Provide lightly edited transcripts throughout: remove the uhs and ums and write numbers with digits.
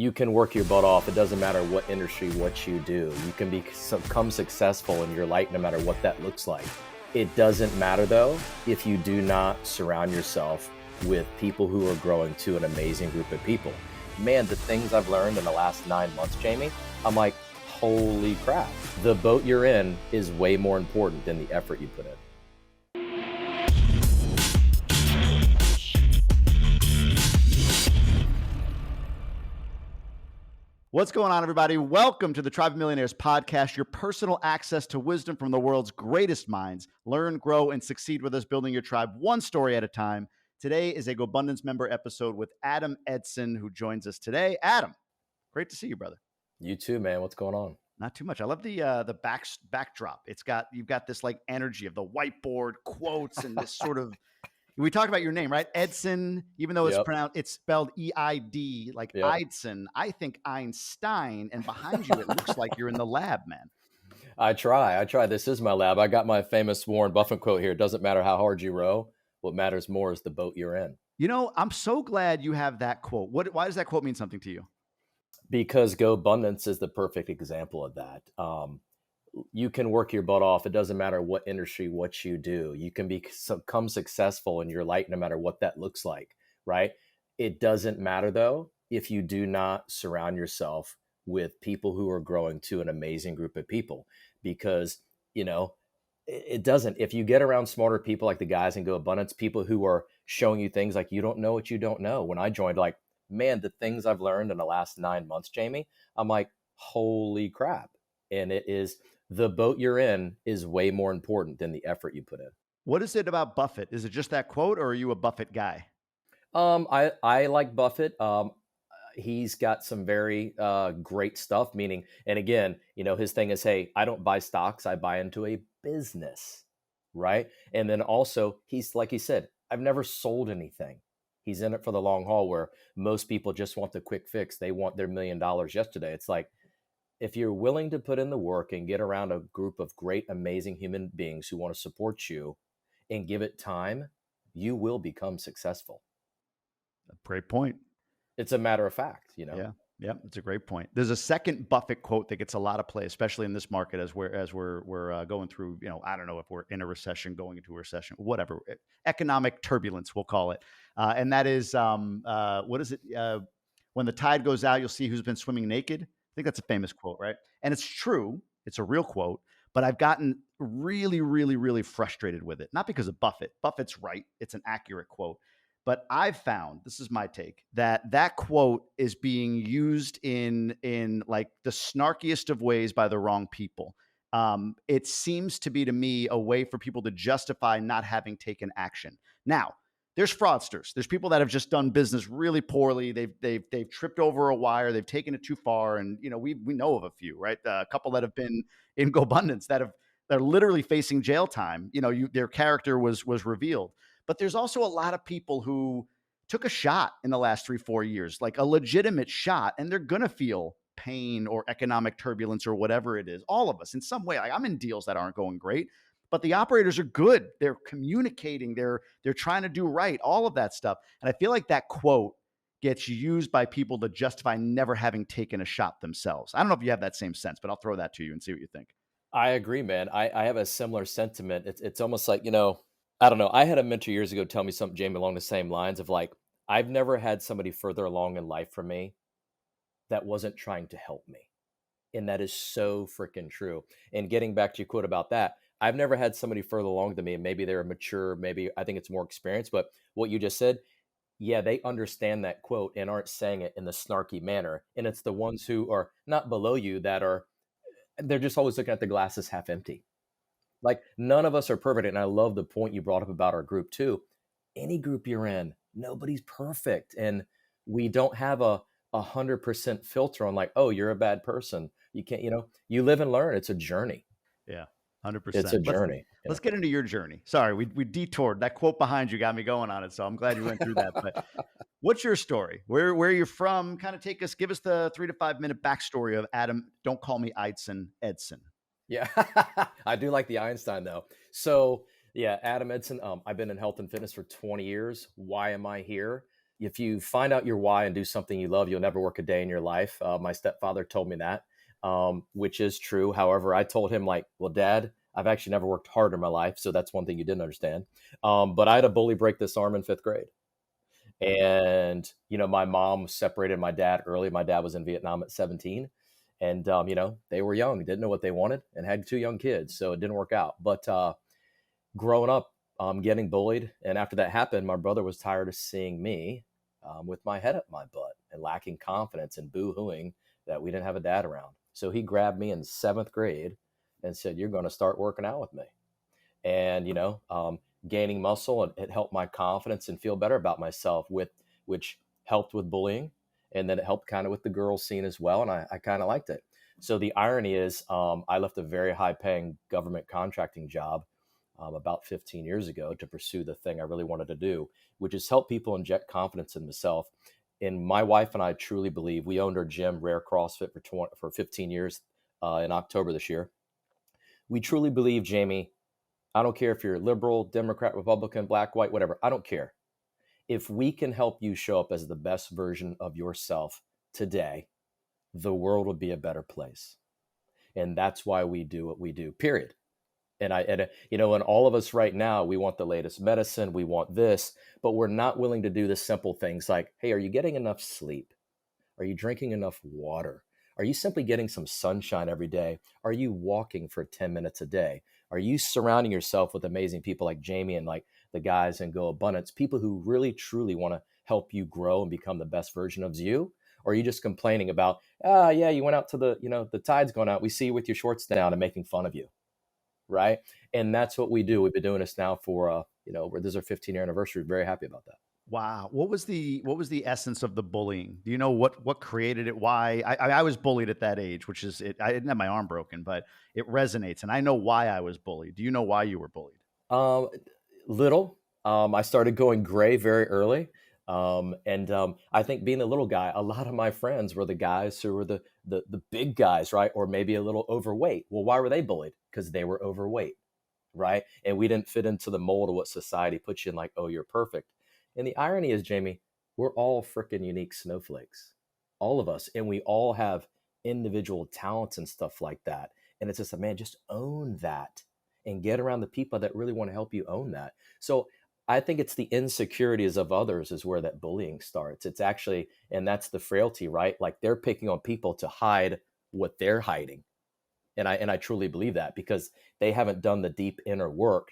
You can work your butt off. It doesn't matter what industry, what you do. You can become successful in your life no matter what that looks like. It doesn't matter though if you do not surround yourself with people who are growing to an amazing group of people. Man, the things I've learned in the last 9 months, Jamie, I'm like, holy crap. The boat you're in is way more important than the effort you put in. What's going on, everybody? Welcome to the Tribe of Millionaires podcast, your personal access to wisdom from the world's greatest minds. Learn, grow, and succeed with us, building your tribe one story at a time. Today is a Gobundance member episode with Adam Eidson, who joins us today. Adam, great to see you, brother. You too, man. What's going on? Not too much. I love the backdrop. You've got this like energy of the whiteboard quotes and this sort of. We talked about your name, right? Eidson, even though it's spelled E-I-D, like Eidson. I think Einstein, and behind you, it looks like you're in the lab, man. I try. This is my lab. I got my famous Warren Buffett quote here. It doesn't matter how hard you row. What matters more is the boat you're in. You know, I'm so glad you have that quote. Why does that quote mean something to you? Because Gobundance is the perfect example of that. You can work your butt off. It doesn't matter what industry, what you do. You can become successful in your life no matter what that looks like, right? It doesn't matter though if you do not surround yourself with people who are growing to an amazing group of people, because it doesn't. If you get around smarter people like the guys in Gobundance, people who are showing you things like you don't know what you don't know. When I joined, like, man, the things I've learned in the last 9 months, Jamie, I'm like, holy crap. And it is. The boat you're in is way more important than the effort you put in. What is it about Buffett? Is it just that quote, or are you a Buffett guy? I like Buffett. He's got some very great stuff, meaning, and again, his thing is, hey, I don't buy stocks. I buy into a business, right? And then also, he's, like he said, I've never sold anything. He's in it for the long haul, where most people just want the quick fix. They want their $1 million yesterday. It's like, if you're willing to put in the work and get around a group of great, amazing human beings who want to support you and give it time, you will become successful. Great point. It's a matter of fact, Yeah, it's a great point. There's a second Buffett quote that gets a lot of play, especially in this market as we're going through. I don't know if we're in a recession, going into a recession, whatever, economic turbulence, we'll call it. And that is, what is it? When the tide goes out, you'll see who's been swimming naked. I think that's a famous quote, right? And it's true. It's a real quote, but I've gotten really, really, really frustrated with it. Not because of Buffett. Buffett's right. It's an accurate quote. But I've found, this is my take, that quote is being used in like the snarkiest of ways by the wrong people. It seems to be, to me, a way for people to justify not having taken action. Now, there's fraudsters. There's people that have just done business really poorly. They've tripped over a wire. They've taken it too far. And we know of a few, right? A couple that have been in Gobundance they're literally facing jail time. Their character was revealed. But there's also a lot of people who took a shot in the last 3-4 years, like a legitimate shot, and they're gonna feel pain or economic turbulence or whatever it is. All of us, in some way. Like, I'm in deals that aren't going great. But the operators are good. They're communicating. They're trying to do right, all of that stuff. And I feel like that quote gets used by people to justify never having taken a shot themselves. I don't know if you have that same sense, but I'll throw that to you and see what you think. I agree, man. I have a similar sentiment. It's almost like, I don't know. I had a mentor years ago tell me something, Jamie, along the same lines of like, I've never had somebody further along in life from me that wasn't trying to help me. And that is so freaking true. And getting back to your quote about that, I've never had somebody further along than me. Maybe they're mature. Maybe I think it's more experienced. But what you just said, yeah, they understand that quote and aren't saying it in the snarky manner. And it's the ones who are not below you they're just always looking at the glass as half empty. Like, none of us are perfect. And I love the point you brought up about our group too. Any group you're in, nobody's perfect. And we don't have a 100% filter on like, oh, you're a bad person. You can't, you live and learn. It's a journey. Yeah. 100%. It's a journey. Let's get into your journey. Sorry, we detoured. That quote behind you got me going on it, so I'm glad you went through that. But what's your story? Where you're from? Kind of give us the 3 to 5 minute backstory of Adam. Don't call me Eidson. Yeah, I do like the Einstein though. So yeah, Adam Eidson. I've been in health and fitness for 20 years. Why am I here? if you find out your why and do something you love, you'll never work a day in your life. My stepfather told me that, which is true. However, I told him, like, well, Dad, I've actually never worked hard in my life. So that's one thing you didn't understand. But I had a bully break this arm in fifth grade. And, my mom separated my dad early. My dad was in Vietnam at 17. And, they were young, didn't know what they wanted, and had two young kids. So it didn't work out. But growing up, getting bullied. And after that happened, my brother was tired of seeing me with my head up my butt and lacking confidence and boo-hooing that we didn't have a dad around. So he grabbed me in seventh grade and said, "You're going to start working out with me." And gaining muscle, and it helped my confidence and feel better about myself, which helped with bullying, and then it helped kind of with the girls scene as well, and I kind of liked it. So the irony is, I left a very high paying government contracting job about 15 years ago to pursue the thing I really wanted to do, which is help people inject confidence in themselves. And my wife and I truly believe, we owned our gym, RARE CrossFit, for 15 years in October this year. We truly believe, Jamie, I don't care if you're liberal, Democrat, Republican, black, white, whatever. I don't care. If we can help you show up as the best version of yourself today, the world will be a better place. And that's why we do what we do, period. And all of us right now, we want the latest medicine, we want this, but we're not willing to do the simple things like, hey, are you getting enough sleep? Are you drinking enough water? Are you simply getting some sunshine every day? Are you walking for 10 minutes a day? Are you surrounding yourself with amazing people like Jamie and like the guys in Gobundance, people who really truly want to help you grow and become the best version of you? Or are you just complaining about, yeah, you went out to the tide's going out. We see you with your shorts down and making fun of you, right? And that's what we do. We've been doing this now for, this is our 15-year anniversary. Very happy about that. Wow. What was the essence of the bullying? Do you know what created it? Why? I was bullied at that age, which is it. I didn't have my arm broken, but it resonates, and I know why I was bullied. Do you know why you were bullied? Um, Little. I started going gray very early. And I think being a little guy, a lot of my friends were the guys who were the big guys, right? Or maybe a little overweight. Well, why were they bullied? Because they were overweight, right? And we didn't fit into the mold of what society puts you in, like, oh, you're perfect. And the irony is, Jamie, we're all freaking unique snowflakes, all of us. And we all have individual talents and stuff like that. And it's just, man, just own that and get around the people that really want to help you own that. So I think it's the insecurities of others is where that bullying starts. It's actually, and that's the frailty, right? Like they're picking on people to hide what they're hiding. And I truly believe that because they haven't done the deep inner work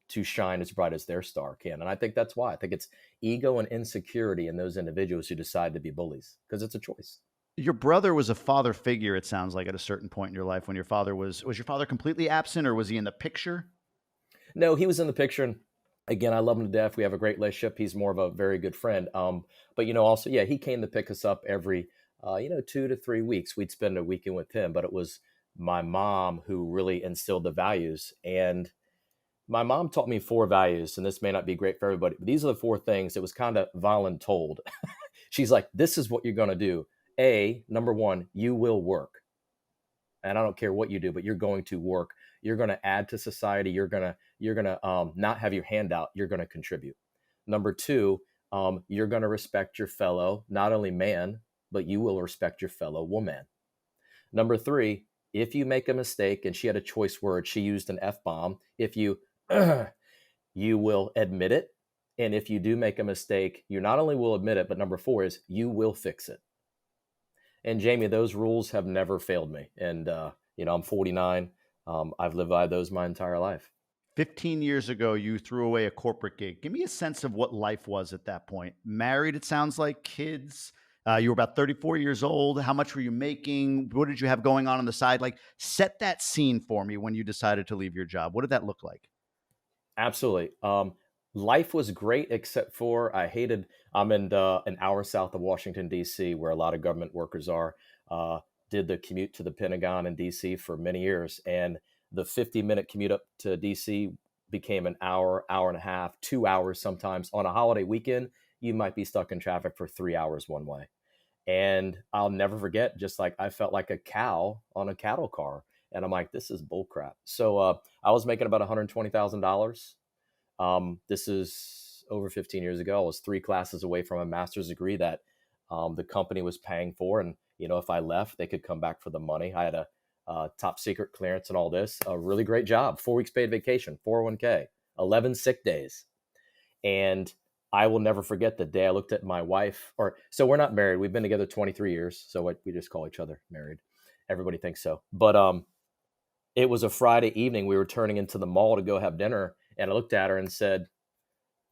to shine as bright as their star can. And I think that's why. I think it's ego and insecurity in those individuals who decide to be bullies because it's a choice. Your brother was a father figure, it sounds like, at a certain point in your life when your father was your father completely absent, or was he in the picture? No, he was in the picture. And again, I love him to death. We have a great relationship. He's more of a very good friend. But also, yeah, he came to pick us up every, 2 to 3 weeks. We'd spend a weekend with him, but it was my mom who really instilled the values. And my mom taught me four values, and this may not be great for everybody, but these are the four things. It was kind of voluntold. She's like, this is what you're going to do. Number one, you will work. And I don't care what you do, but you're going to work. You're going to add to society. You're gonna not have your hand out. You're going to contribute. Number two, you're going to respect your fellow, not only man, but you will respect your fellow woman. Number three, if you make a mistake, and she had a choice word, she used an F-bomb. If you, you will admit it. And if you do make a mistake, you not only will admit it, but number four is you will fix it. And Jamie, those rules have never failed me. And, I'm 49. I've lived by those my entire life. 15 years ago, you threw away a corporate gig. Give me a sense of what life was at that point. Married, it sounds like, kids. You were about 34 years old. How much were you making? What did you have going on the side? Like, set that scene for me when you decided to leave your job. What did that look like? Absolutely. Life was great, except for I'm in an hour south of Washington, D.C., where a lot of government workers are. Did the commute to the Pentagon in D.C. for many years. And the 50-minute commute up to DC became an hour, hour and a half, 2 hours sometimes. On a holiday weekend, you might be stuck in traffic for 3 hours one way. And I'll never forget, just like I felt like a cow on a cattle car. And I'm like, this is bullcrap. So I was making about $120,000. This is over 15 years ago. I was 3 classes away from a master's degree that the company was paying for. And, if I left, they could come back for the money. I had a top secret clearance and all this, a really great job, 4 weeks paid vacation, 401k, 11 sick days. And I will never forget the day I looked at my wife, so we're not married. We've been together 23 years. So we just call each other married. Everybody thinks so. But it was a Friday evening. We were turning into the mall to go have dinner. And I looked at her and said,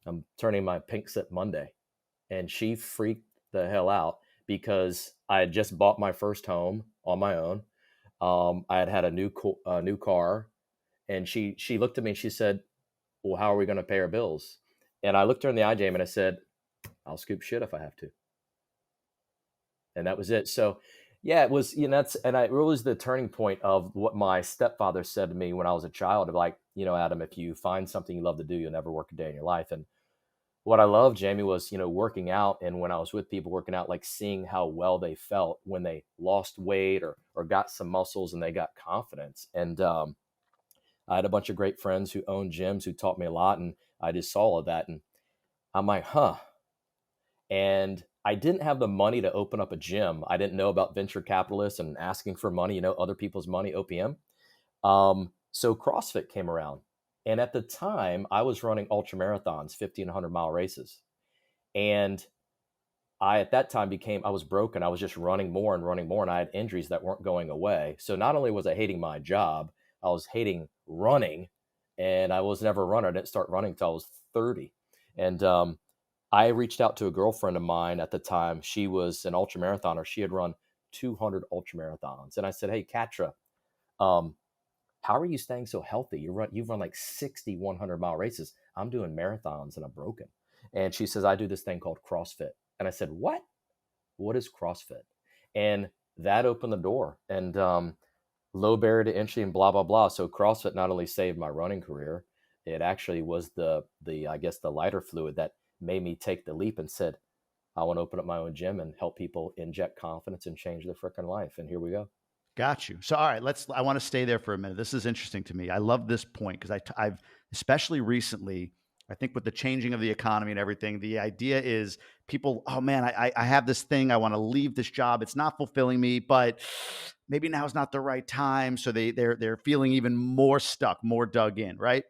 I'm turning my pink slip Monday. And she freaked the hell out because I had just bought my first home on my own. I had a new car. And she looked at me and she said, well, how are we going to pay our bills? And I looked her in the eye, Jamie, and I said, I'll scoop shit if I have to. And that was it. So yeah, it was, it was the turning point of what my stepfather said to me when I was a child, of like, Adam, if you find something you love to do, you'll never work a day in your life. And what I loved, Jamie, was, working out. And when I was with people working out, like seeing how well they felt when they lost weight or got some muscles and they got confidence. And I had a bunch of great friends who owned gyms who taught me a lot. And I just saw all of that. And I'm like, And I didn't have the money to open up a gym. I didn't know about venture capitalists and asking for money, other people's money, OPM. So CrossFit came around. And at the time, I was running ultra marathons, 50 and 100-mile races. And at that time I was broken. I was just running more and running more. And I had injuries that weren't going away. So not only was I hating my job, I was hating running. And I was never a runner. I didn't start running until I was 30. And I reached out to a girlfriend of mine at the time. She was an ultra marathoner. She had run 200 ultra marathons. And I said, hey, Katra, how are you staying so healthy? You've run like 60 100-mile races. I'm doing marathons and I'm broken. And she says, I do this thing called CrossFit. And I said, what? What is CrossFit? And that opened the door. And low barrier to entry and blah, blah, blah. So CrossFit not only saved my running career, it actually was the lighter fluid that made me take the leap and said, I want to open up my own gym and help people inject confidence and change their freaking life. And here we go. Got you. So, all right, I want to stay there for a minute. This is interesting to me. I love this point because I've, especially recently, I think with the changing of the economy and everything, the idea is people, oh man, I have this thing. I want to leave this job. It's not fulfilling me, but maybe now is not the right time. So they're feeling even more stuck, more dug in, right?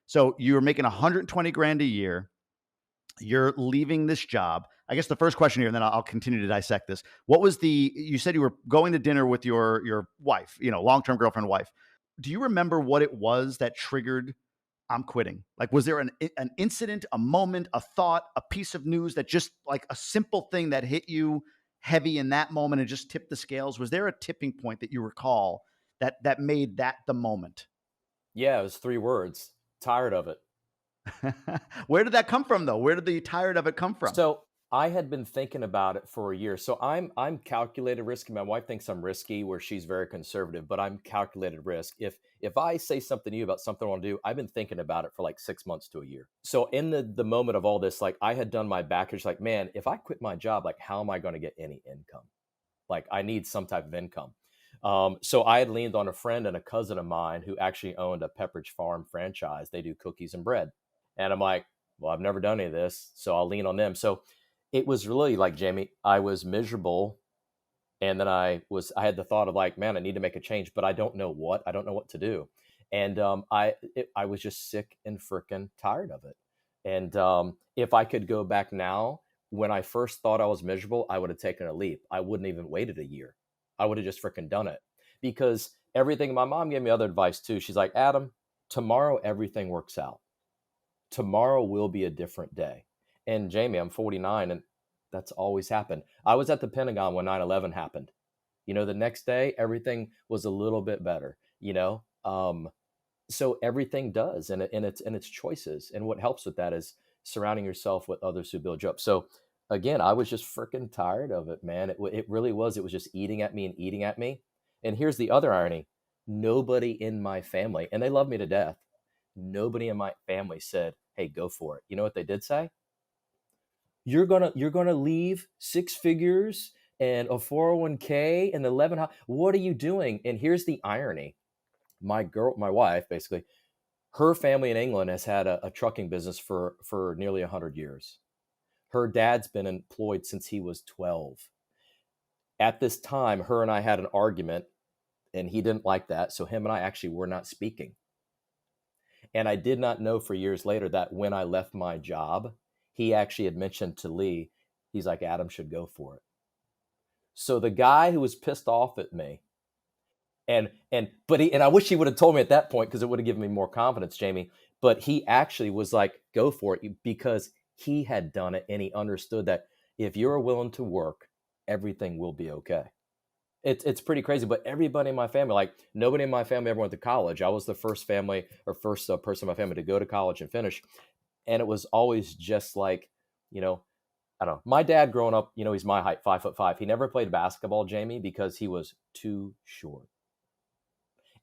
So you're making 120 grand a year. You're leaving this job. I guess the first question here, and then I'll continue to dissect this. You said you were going to dinner with your wife, long-term girlfriend wife. Do you remember what it was that triggered, I'm quitting? Like, was there an incident, a moment, a thought, a piece of news that just like a simple thing that hit you heavy in that moment and just tipped the scales? Was there a tipping point that you recall that made that the moment? Yeah, it was 3 words. Tired of it. Where did that come from, though? Where did the tired of it come from? So I had been thinking about it for a year. So I'm calculated risky. My wife thinks I'm risky, where she's very conservative, but I'm calculated risk. If I say something to you about something I want to do, I've been thinking about it for like 6 months to a year. So in the moment of all this, like I had done my backage, like, man, if I quit my job, like how am I going to get any income? Like I need some type of income. So I had leaned on a friend and a cousin of mine who actually owned a Pepperidge farm franchise. They do cookies and bread. And I'm like, well, I've never done any of this, so I'll lean on them. So it was really like, Jamie, I was miserable. And then I had the thought of like, man, I need to make a change, but I don't know what to do. And I was just sick and freaking tired of it. And if I could go back now, when I first thought I was miserable, I would have taken a leap. I wouldn't even waited a year. I would have just freaking done it, because everything, my mom gave me other advice too. She's like, Adam, tomorrow, everything works out. Tomorrow will be a different day. And Jamie, I'm 49 and that's always happened. I was at the Pentagon when 9/11 happened. The next day, everything was a little bit better, so everything does, and it's choices. And what helps with that is surrounding yourself with others who build you up. So again, I was just freaking tired of it, man. It really was. It was just eating at me and eating at me. And here's the other irony. Nobody in my family, and they love me to death, nobody in my family said, hey, go for it. You know what they did say? You're gonna leave 6 figures and a 401k and 11. What are you doing? And here's the irony. My wife, basically, Her family in England has had a trucking business for nearly 100 years. Her dad's been employed since he was 12. At this time, her and I had an argument, and he didn't like that. So him and I actually were not speaking. And I did not know for years later that when I left my job, he actually had mentioned to Lee, he's like, Adam should go for it. So the guy who was pissed off at me, and I wish he would have told me at that point because it would have given me more confidence, Jamie. But he actually was like, go for it, because he had done it and he understood that if you're willing to work, everything will be okay. It's pretty crazy, but everybody in my family, like nobody in my family ever went to college. I was the first family or first person in my family to go to college and finish. And it was always just like, you know, I don't know. My dad growing up, he's my height, 5'5". He never played basketball, Jamie, because he was too short.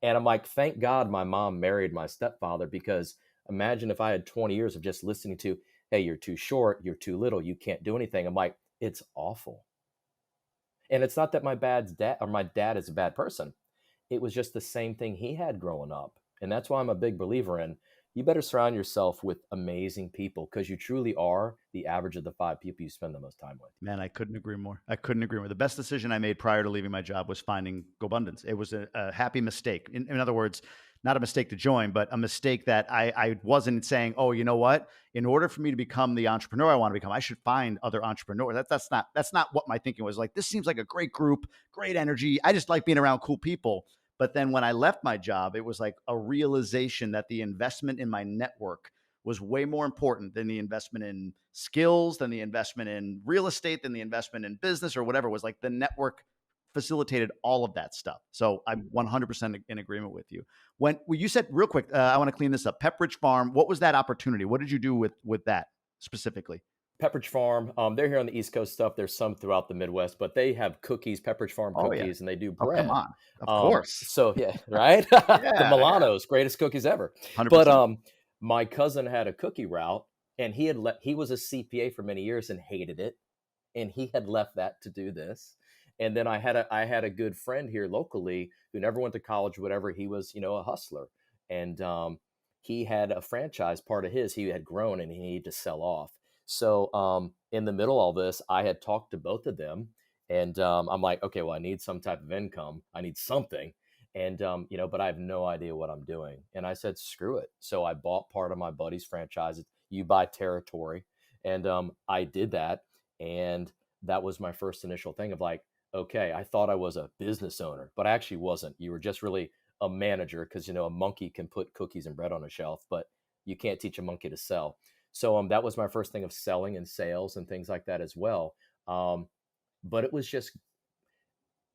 And I'm like, thank God my mom married my stepfather, because imagine if I had 20 years of just listening to, hey, you're too short, you're too little, you can't do anything. I'm like, it's awful. And it's not that my dad is a bad person. It was just the same thing he had growing up. And that's why I'm a big believer in, you better surround yourself with amazing people, because you truly are the average of the 5 people you spend the most time with. Man, I couldn't agree more. I couldn't agree more. The best decision I made prior to leaving my job was finding Gobundance. It was a happy mistake. In other words, not a mistake to join, but a mistake that I wasn't saying, oh, you know what? In order for me to become the entrepreneur I want to become, I should find other entrepreneurs. That's not what my thinking was. Like, this seems like a great group, great energy. I just like being around cool people. But then when I left my job, it was like a realization that the investment in my network was way more important than the investment in skills, than the investment in real estate, than the investment in business or whatever. It was like the network facilitated all of that stuff. So I'm 100% in agreement with you. When you said real quick, I want to clean this up. Pepperidge Farm, what was that opportunity? What did you do with that specifically? Pepperidge Farm, they're here on the East Coast stuff. There's some throughout the Midwest, but they have cookies, Pepperidge Farm Oh yeah. cookies, and they do Oh, come bread. on. Of course. So yeah, right? The Yeah, yeah. Milano's greatest cookies ever. But 100%. my cousin had a cookie route, and he was a CPA for many years and hated it, and he had left that to do this. And then I had a good friend here locally who never went to college, whatever. He was, a hustler, and he had a franchise part of his he had grown and he needed to sell off. So in the middle of all this, I had talked to both of them, and I'm like, okay, well, I need some type of income. I need something, and but I have no idea what I'm doing. And I said, screw it. So I bought part of my buddy's franchise. You buy territory, and I did that, and that was my first initial thing of like, okay, I thought I was a business owner, but I actually wasn't. You were just really a manager, because a monkey can put cookies and bread on a shelf, but you can't teach a monkey to sell. So that was my first thing of selling and sales and things like that as well. But it was just,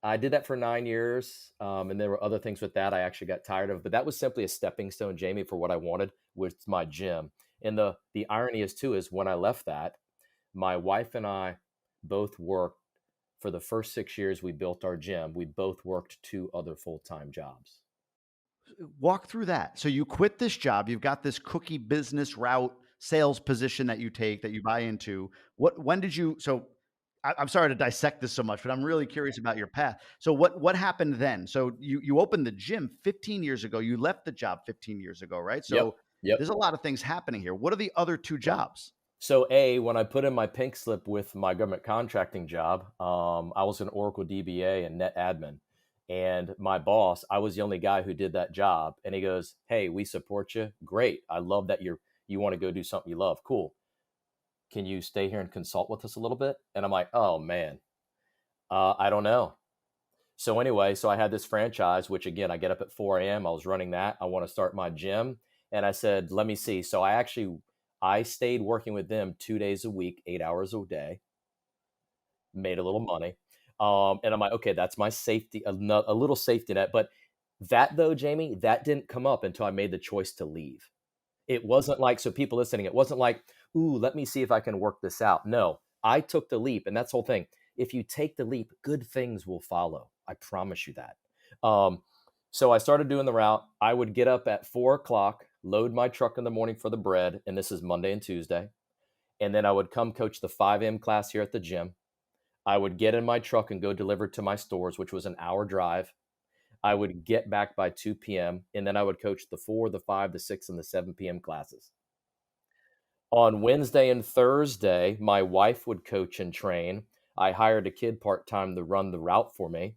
I did that for 9 years, and there were other things with that I actually got tired of. But that was simply a stepping stone, Jamie, for what I wanted with my gym. And the irony is too is when I left that, my wife and I both worked for the first 6 years we built our gym. We both worked 2 other full-time jobs. Walk through that. So you quit this job. You've got this cookie business route sales position that you take, that you buy into. When did you, so I'm sorry to dissect this so much, but I'm really curious about your path. So what happened then? So you opened the gym 15 years ago. You left the job 15 years ago, right? Yep. So Yep. there's a lot of things happening here. What are the other 2 Right. jobs? So when I put in my pink slip with my government contracting job, I was an Oracle DBA and net admin. And my boss, I was the only guy who did that job. And he goes, hey, we support you. Great. I love that you want to go do something you love. Cool. Can you stay here and consult with us a little bit? And I'm like, oh man, I don't know. So anyway, so I had this franchise, which again, I get up at 4 a.m. I was running that. I want to start my gym. And I said, let me see. So I stayed working with them 2 days a week, 8 hours a day, made a little money. And I'm like, okay, that's my safety, a little safety net. But that though, Jamie, that didn't come up until I made the choice to leave. It wasn't like, so people listening, it wasn't like, ooh, let me see if I can work this out. No, I took the leap. And that's the whole thing. If you take the leap, good things will follow. I promise you that. So I started doing the route. I would get up at 4 o'clock, load my truck in the morning for the bread. And this is Monday and Tuesday. And then I would come coach the 5 a.m. class here at the gym. I would get in my truck and go deliver to my stores, which was an hour drive. I would get back by 2 p.m. and then I would coach the 4, the 5, the 6, and the 7 p.m. classes. On Wednesday and Thursday, my wife would coach and train. I hired a kid part-time to run the route for me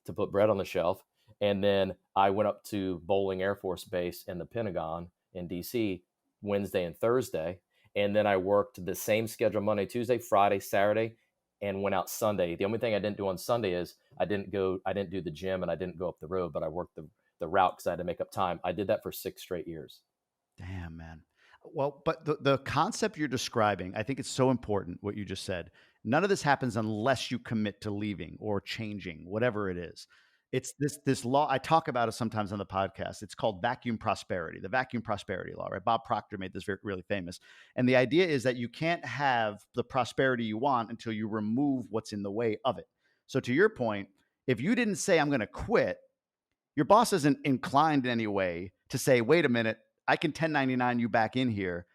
to put bread on the shelf. And then I went up to Bowling Air Force Base in the Pentagon in DC Wednesday and Thursday. And then I worked the same schedule Monday, Tuesday, Friday, Saturday, and went out Sunday. The only thing I didn't do on Sunday is I didn't do the gym and I didn't go up the road, but I worked the route because I had to make up time. I did that for 6 straight years. Damn, man. Well, but the concept you're describing, I think it's so important what you just said. None of this happens unless you commit to leaving or changing, whatever it is. It's this law. I talk about it sometimes on the podcast. It's called vacuum prosperity, the vacuum prosperity law, right? Bob Proctor made this really famous. And the idea is that you can't have the prosperity you want until you remove what's in the way of it. So to your point, if you didn't say I'm going to quit, your boss isn't inclined in any way to say, wait a minute, I can 1099 you back in here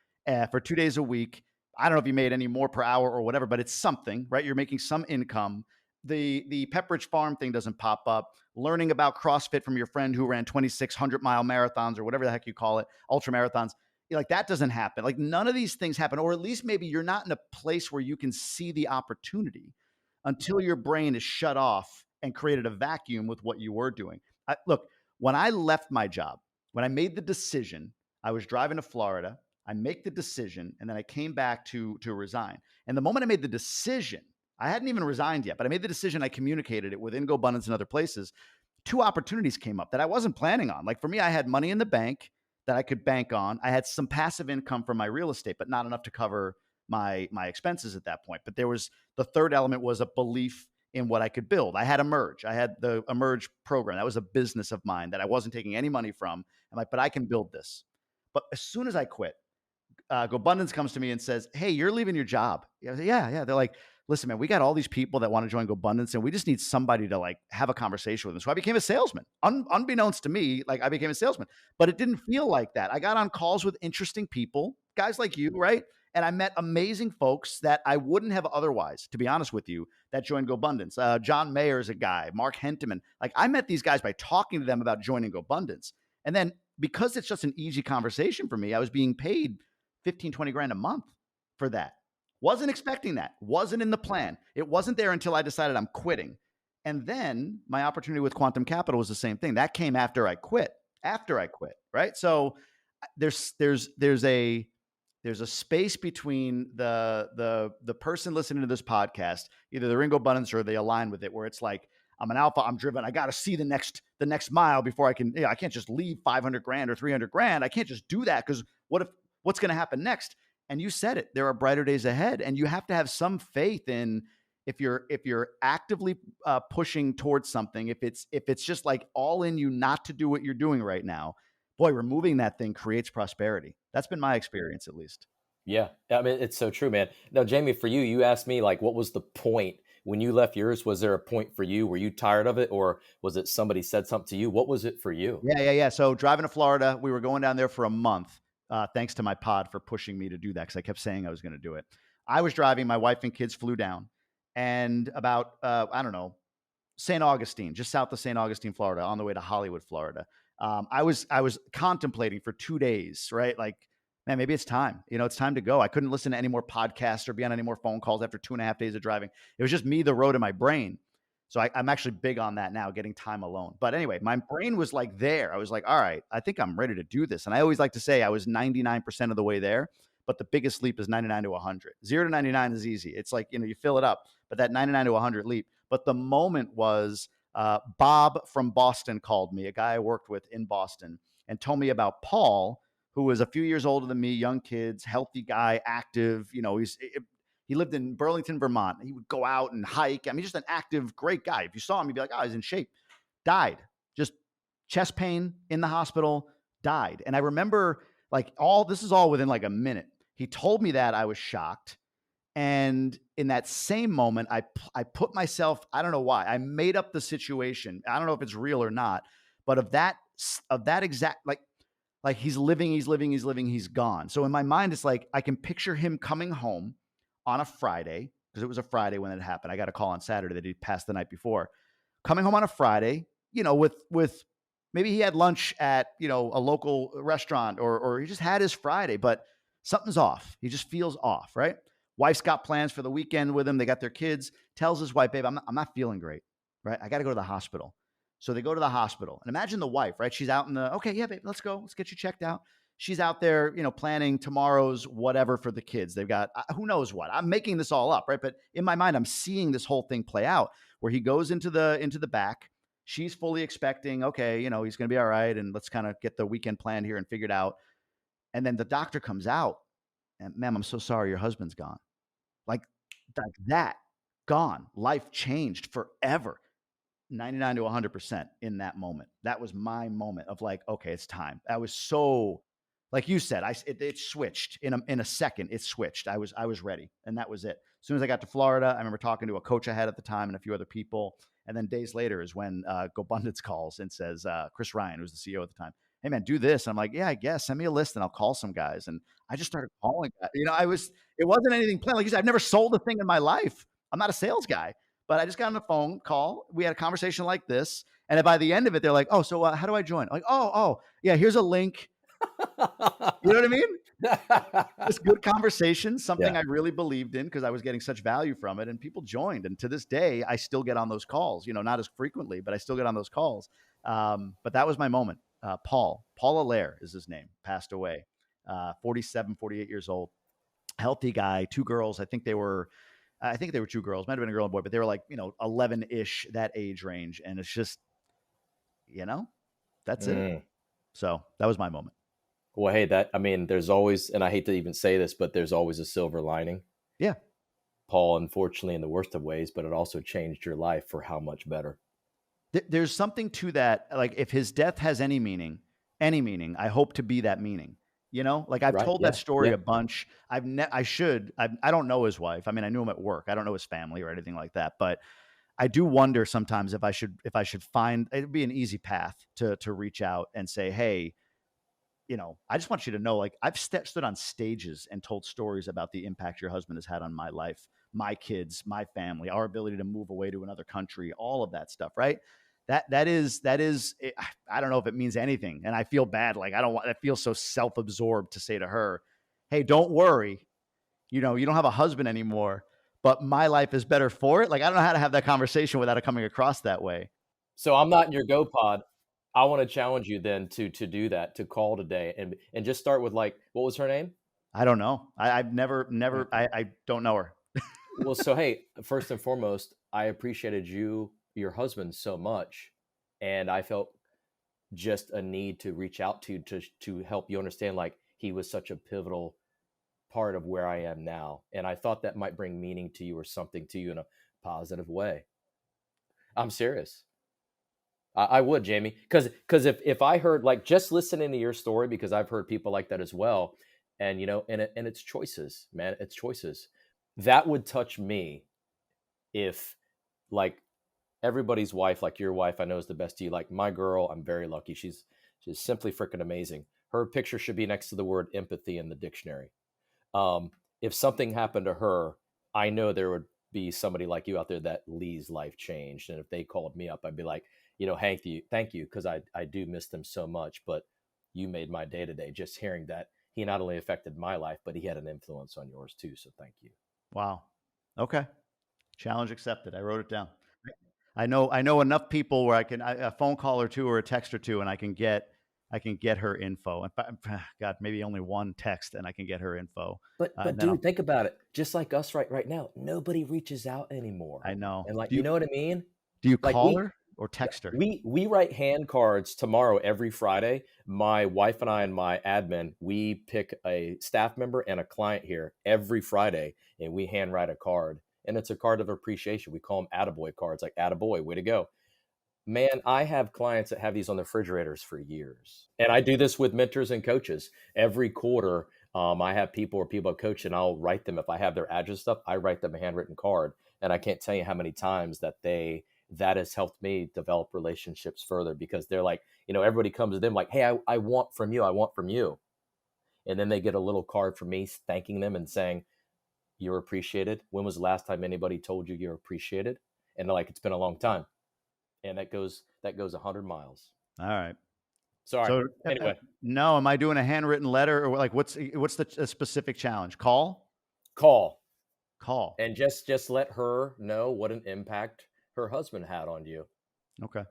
for 2 days a week. I don't know if you made any more per hour or whatever, but it's something, right? You're making some income. The Pepperidge farm thing doesn't pop up. Learning about CrossFit from your friend who ran 2,600-mile marathons or whatever the heck you call it, ultra marathons, like that doesn't happen. Like none of these things happen, or at least maybe you're not in a place where you can see the opportunity until your brain is shut off and created a vacuum with what you were doing. Look, when I left my job, when I made the decision, I was driving to Florida. I make the decision, and then I came back to resign. And the moment I made the decision, I hadn't even resigned yet, but I made the decision. I communicated it within Gobundance and other places. 2 opportunities came up that I wasn't planning on. Like for me, I had money in the bank that I could bank on. I had some passive income from my real estate, but not enough to cover my expenses at that point. But there was the third element was a belief in what I could build. I had Emerge. I had the Emerge program. That was a business of mine that I wasn't taking any money from. I'm like, but I can build this. But as soon as I quit, Gobundance comes to me and says, "Hey, you're leaving your job." I say, yeah. They're like, "Listen, man, we got all these people that want to join Gobundance, and we just need somebody to like have a conversation with them." So I became a salesman. Unbeknownst to me, like I became a salesman, but it didn't feel like that. I got on calls with interesting people, guys like you, right? And I met amazing folks that I wouldn't have otherwise, to be honest with you, that joined Gobundance. John Mayer is a guy, Mark Henteman. Like I met these guys by talking to them about joining Gobundance. And then because it's just an easy conversation for me, I was being paid 15, 20 grand a month for that. Wasn't expecting that. Wasn't in the plan. It wasn't there until I decided I'm quitting. And then my opportunity with Quantum Capital was the same thing. That came after I quit. Right? So there's a space between the person listening to this podcast, either they're in Gobundance or they align with it, where it's like, I'm an alpha, I'm driven, I got to see the next mile before I can, I can't just leave 500 grand or 300 grand. I can't just do that because what's going to happen next? And you said it, there are brighter days ahead, and you have to have some faith in if you're actively pushing towards something, if it's just like all in you not to do what you're doing right now, boy, removing that thing creates prosperity. That's been my experience, at least. Yeah. I mean, it's so true, man. Now, Jamie, for you, you asked me like, what was the point when you left yours? Was there a point for you? Were you tired of it, or was it somebody said something to you? What was it for you? Yeah. So driving to Florida, we were going down there for a month. Thanks to my pod for pushing me to do that, because I kept saying I was going to do it. I was driving, my wife and kids flew down, and about I don't know, St. Augustine, just south of St. Augustine, Florida, on the way to Hollywood, Florida. I was contemplating for 2 days, right? Like, man, maybe it's time. It's time to go. I couldn't listen to any more podcasts or be on any more phone calls after 2.5 days of driving. It was just me, the road, and my brain. So I'm actually big on that now, getting time alone. But anyway, my brain was like there. I was like, all right, I think I'm ready to do this. And I always like to say I was 99% of the way there, but the biggest leap is 99 to 100. 0 to 99 is easy. It's like, you fill it up, but that 99 to 100 leap. But the moment was Bob from Boston called me, a guy I worked with in Boston, and told me about Paul, who was a few years older than me, young kids, healthy guy, active. He lived in Burlington, Vermont. He would go out and hike. I mean, just an active, great guy. If you saw him, you'd be like, oh, he's in shape. Died. Just chest pain in the hospital, died. And I remember this is all within like a minute. He told me that. I was shocked. And in that same moment, I put myself, I don't know why, I made up the situation. I don't know if it's real or not, but of that exact, like he's living, he's gone. So in my mind, it's like, I can picture him coming home on a Friday, because it was a Friday when it happened. I got a call on Saturday that he passed the night before. Coming home on a Friday, with maybe he had lunch at, a local restaurant, or he just had his Friday, but something's off. He just feels off, right? Wife's got plans for the weekend with him. They got their kids, tells his wife, babe, I'm not feeling great, right? I got to go to the hospital. So they go to the hospital, and imagine the wife, right? She's out in the, okay, yeah, babe, let's go. Let's get you checked out. She's out there, planning tomorrow's whatever for the kids. They've got who knows what. I'm making this all up, right? But in my mind, I'm seeing this whole thing play out where he goes into the back. She's fully expecting, okay, he's going to be all right, and let's kind of get the weekend plan here and figured out. And then the doctor comes out, and ma'am, I'm so sorry, your husband's gone. Like that, gone. Life changed forever. 99 to 100% in that moment. That was my moment of like, okay, it's time. I was so, like you said, it switched in a second. It switched. I was ready, and that was it. As soon as I got to Florida, I remember talking to a coach I had at the time and a few other people. And then days later is when Gobundance calls and says, Chris Ryan, who's the CEO at the time, hey man, do this. And I'm like, yeah, I guess. Send me a list and I'll call some guys. And I just started calling. It wasn't anything planned. Like you said, I've never sold a thing in my life. I'm not a sales guy. But I just got on the phone call. We had a conversation like this. And by the end of it, they're like, oh, so how do I join? I'm like, oh, yeah, here's a link. You know what I mean? This good conversation, something Yeah. I really believed in because I was getting such value from it, and people joined. And to this day, I still get on those calls, not as frequently, but I still get on those calls. But that was my moment. Paul Allaire is his name, passed away, 47, 48 years old, healthy guy, two girls. I think they were two girls, might have been a girl and boy, but they were like, 11-ish, that age range. And it's just, that's it. Mm. So that was my moment. Well, hey, there's always, and I hate to even say this, but there's always a silver lining. Yeah. Paul, unfortunately, in the worst of ways, but it also changed your life for how much better. There's something to that. Like if his death has any meaning, I hope to be that meaning. Like I've Right? told Yeah. that story Yeah. a bunch. I don't know his wife. I mean, I knew him at work. I don't know his family or anything like that, but I do wonder sometimes if I should find, it'd be an easy path to reach out and say, hey, I just want you to know, like I've stood on stages and told stories about the impact your husband has had on my life, my kids, my family, our ability to move away to another country, all of that stuff. Right. That is, I don't know if it means anything. And I feel bad. Like I feel so self-absorbed to say to her, hey, don't worry. You don't have a husband anymore, but my life is better for it. Like, I don't know how to have that conversation without it coming across that way. So I'm not in your Go Pod. I want to challenge you then to do that, to call today and just start with like, what was her name? I don't know. I've never, Okay. I don't know her. Well, so hey, first and foremost, I appreciated your husband so much, and I felt just a need to reach out to help you understand like he was such a pivotal part of where I am now, and I thought that might bring meaning to you or something to you in a positive way. I'm serious. I would, Jamie, because if I heard like just listening to your story, because I've heard people like that as well, and and it's choices, man, it's choices that would touch me if like everybody's wife, like your wife, I know is the best to you. Like my girl, I'm very lucky. She's simply freaking amazing. Her picture should be next to the word empathy in the dictionary. If something happened to her, I know there would be somebody like you out there that Lee's life changed. And if they called me up, I'd be like, Hank, thank you, because I do miss them so much. But you made my day today. Just hearing that he not only affected my life, but he had an influence on yours too. So thank you. Wow. Okay. Challenge accepted. I wrote it down. I know enough people where a phone call or two or a text or two, and I can get her info. In fact, God, maybe only one text, and I can get her info. But And then dude, think about it. Just like us right now, nobody reaches out anymore. I know. And like, Do you you know what I mean? do you Like call her or text her? we write hand cards tomorrow every Friday. My wife and I and my admin, we pick a staff member and a client here every Friday, and we hand write a card. And it's a card of appreciation. We call them attaboy cards, like attaboy, way to go. Man, I have clients that have these on the refrigerators for years. And I do this with mentors and coaches. Every quarter, I have people I coach, and I'll write them. If I have their address stuff, I write them a handwritten card. And I can't tell you how many times that has helped me develop relationships further, because they're like, everybody comes to them like, hey, I want from you. I want from you. And then they get a little card from me thanking them and saying, you're appreciated. When was the last time anybody told you you're appreciated? And they're like, it's been a long time. and that goes 100 miles. All right. Sorry. So Anyway, no, am I doing a handwritten letter or like what's the specific challenge? call Call. and just let her know what an impact her husband had on you. Okay.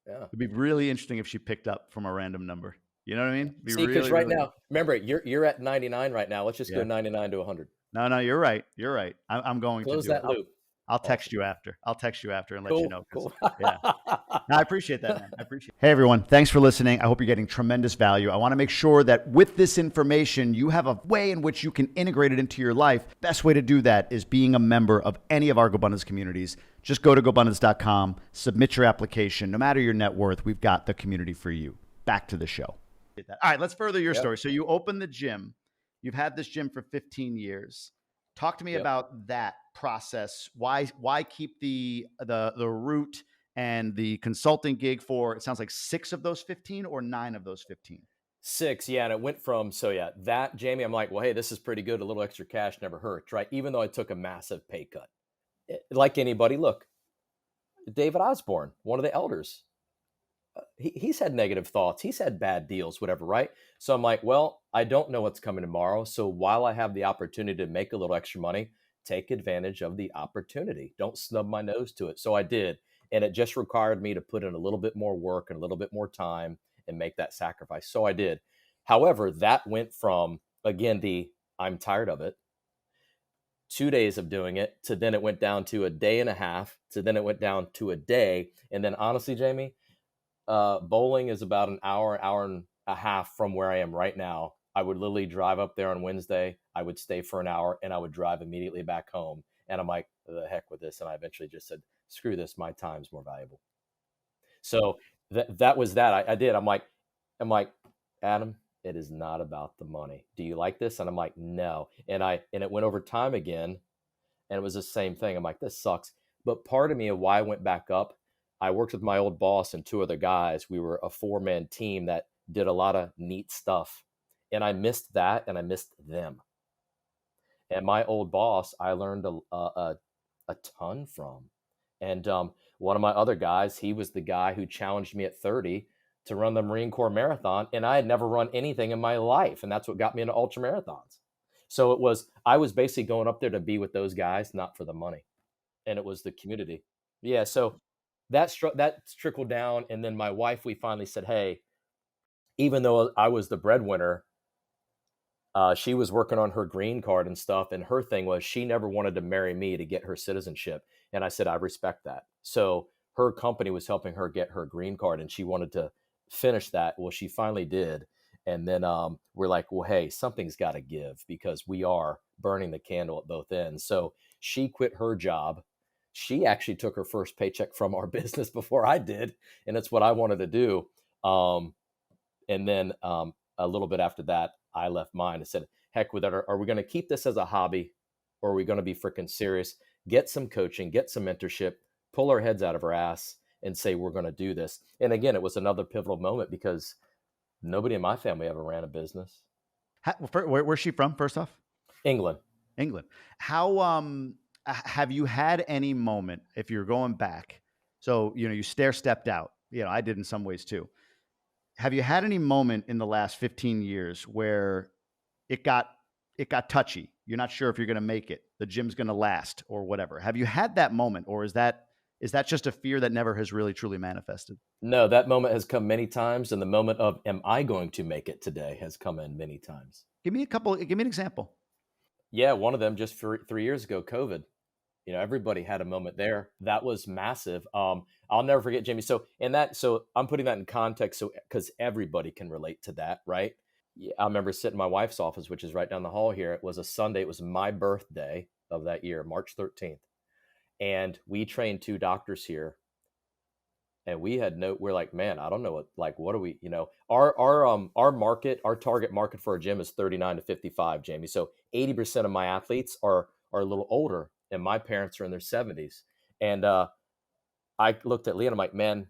Yeah. It'd be really interesting if she picked up from a random number. You know what I mean? Be See, because really, right really, now, remember, you're at 99 right now. Let's just go yeah. 99 to 100. No, you're right. You're right. I'm going to Close do it. that loop. I'll text Awesome. you after. I'll text you after and let you Cool. know. Cool. Yeah. No, I appreciate that, man. I appreciate it. Hey, everyone. Thanks for listening. I hope you're getting tremendous value. I want to make sure that with this information, you have a way in which you can integrate it into your life. Best way to do that is being a member of any of our Gobundance communities. Just go to Gobundance.com, submit your application. No matter your net worth, we've got the community for you. Back to the show. All right, let's further your story. So you opened the gym. You've had this gym for 15 years. Talk to me about that process. Why keep the route and the consulting gig for, it sounds like 6 of those 15 or 9 of those 15? 6, yeah, and it went from, that, Jamie, I'm like, well, hey, this is pretty good. A little extra cash never hurts, right? Even though I took a massive pay cut. Like anybody, look, David Osborne, one of the elders, he's had negative thoughts. He's had bad deals, whatever, right? So I'm like, well, I don't know what's coming tomorrow. So while I have the opportunity to make a little extra money, take advantage of the opportunity. Don't snub my nose to it. So I did. And it just required me to put in a little bit more work and a little bit more time and make that sacrifice. So I did. However, that went from, again, I'm tired of it, 2 days of doing it, to then it went down to a day and a half, to then it went down to a day. And then honestly, Jamie, bowling is about an hour and a half from where I am right now. I would literally drive up there on Wednesday. I would stay for an hour and I would drive immediately back home. And I'm like, the heck with this. And I eventually just said, screw this. My time's more valuable. So that was that. I did. I'm like, Adam, it is not about the money. Do you like this? And I'm like, no. And it went over time again. And it was the same thing. I'm like, this sucks. But part of me of why I went back up, I worked with my old boss and 2 other guys. We were a 4-man team that did a lot of neat stuff. And I missed that and I missed them. And my old boss, I learned a ton from. And one of my other guys, he was the guy who challenged me at 30 to run the Marine Corps Marathon. And I had never run anything in my life. And that's what got me into ultra marathons. So I was basically going up there to be with those guys, not for the money. And it was the community. Yeah. So that trickled down. And then my wife, we finally said, hey, even though I was the breadwinner, she was working on her green card and stuff. And her thing was she never wanted to marry me to get her citizenship. And I said, I respect that. So her company was helping her get her green card and she wanted to finish that. Well, she finally did. And then we're like, well, hey, something's got to give because we are burning the candle at both ends. So she quit her job. She actually took her first paycheck from our business before I did. And it's what I wanted to do. And then a little bit after that, I left mine and said, heck with it. Are we going to keep this as a hobby or are we going to be freaking serious? Get some coaching, get some mentorship, pull our heads out of our ass and say, we're going to do this. And again, it was another pivotal moment because nobody in my family ever ran a business. Where's she from, first off? England. How have you had any moment, if you're going back, so you stepped out, I did in some ways too. Have you had any moment in the last 15 years where it got touchy? You're not sure if you're going to make it, the gym's going to last or whatever. Have you had that moment, or is that just a fear that never has really truly manifested? No, that moment has come many times, and the moment of am I going to make it today has come in many times. Give me an example. Yeah, one of them just 3 years ago, COVID. Everybody had a moment there. That was massive. I'll never forget, Jamie. So I'm putting that in context, because everybody can relate to that, right? Yeah, I remember sitting in my wife's office, which is right down the hall here. It was a Sunday. It was my birthday of that year, March 13th. And we trained 2 doctors here. And we're like, man, I don't know what are we, our market, our target market for a gym is 39 to 55, Jamie. So 80% of my athletes are a little older, and my parents are in their 70s. And I looked at Lee and I'm like, man,